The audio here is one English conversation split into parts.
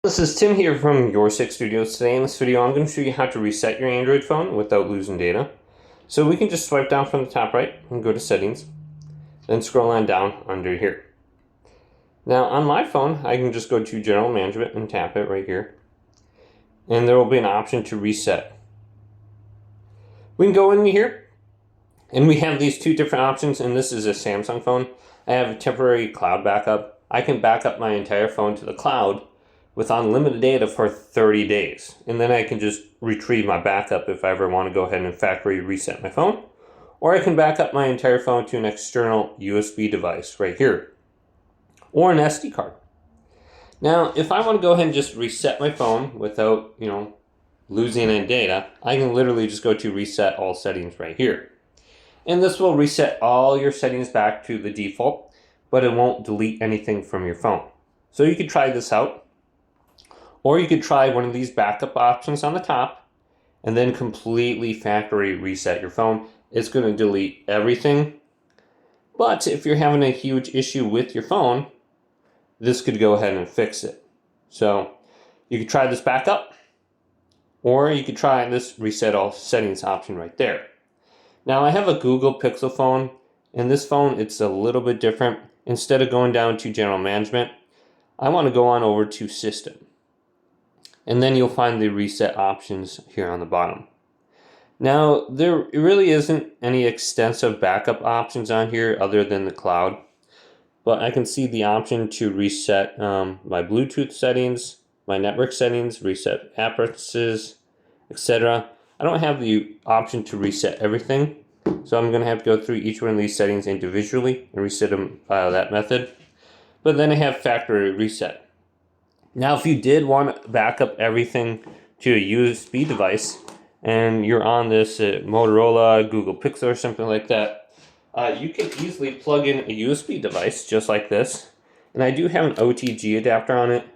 This is Tim here from Your 6 Studios. Today in this video I'm going to show you how to reset your Android phone without losing data. So we can just swipe down from the top right and go to settings, then scroll on down under here. Now on my phone I can just go to general management and tap it right here, and there will be an option to reset. We can go in here and we have these two different options, and this is a Samsung phone. I have a temporary cloud backup. I can back up my entire phone to the cloud with unlimited data for 30 days. And then I can just retrieve my backup if I ever want to go ahead and factory reset my phone. Or I can back up my entire phone to an external USB device right here, or an SD card. Now, if I want to go ahead and just reset my phone without, losing any data, I can literally just go to reset all settings right here. And this will reset all your settings back to the default, but it won't delete anything from your phone. So you could try this out. Or you could try one of these backup options on the top and then completely factory reset your phone. It's going to delete everything. But if you're having a huge issue with your phone, this could go ahead and fix it. So you could try this backup, or you could try this reset all settings option right there. Now I have a Google Pixel phone, and this phone, it's a little bit different. Instead of going down to general management, I want to go on over to system. And then you'll find the reset options here on the bottom. Now, there really isn't any extensive backup options on here other than the cloud. But I can see the option to reset my Bluetooth settings, my network settings, reset app preferences, etc. I don't have the option to reset everything, so I'm going to have to go through each one of these settings individually and reset them via that method. But then I have factory reset. Now, if you did want to back up everything to a USB device, and you're on this Motorola, Google Pixel, or something like that, you can easily plug in a USB device just like this. And I do have an OTG adapter on it,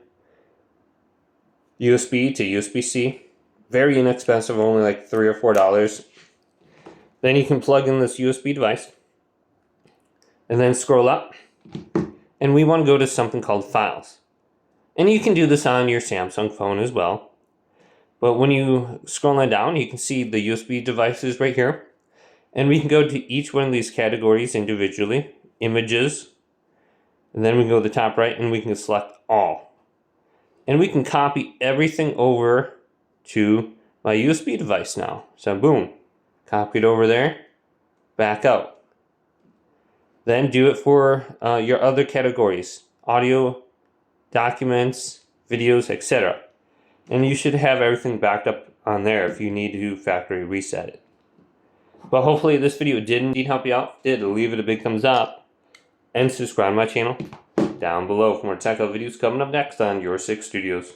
USB to USB-C. Very inexpensive, only like $3 or $4. Then you can plug in this USB device, and then scroll up, and we want to go to something called Files. And you can do this on your Samsung phone as well. But when you scroll on down, you can see the USB devices right here. And we can go to each one of these categories individually. Images. And then we can go to the top right and we can select all. And we can copy everything over to my USB device now. So boom. Copy it over there. Back out. Then do it for your other categories. Audio, documents, videos, etc. And you should have everything backed up on there if you need to factory reset it. But hopefully this video did indeed help you out. If it did, leave it a big thumbs up and subscribe to my channel down below for more tech videos coming up next on Your 6 Studios.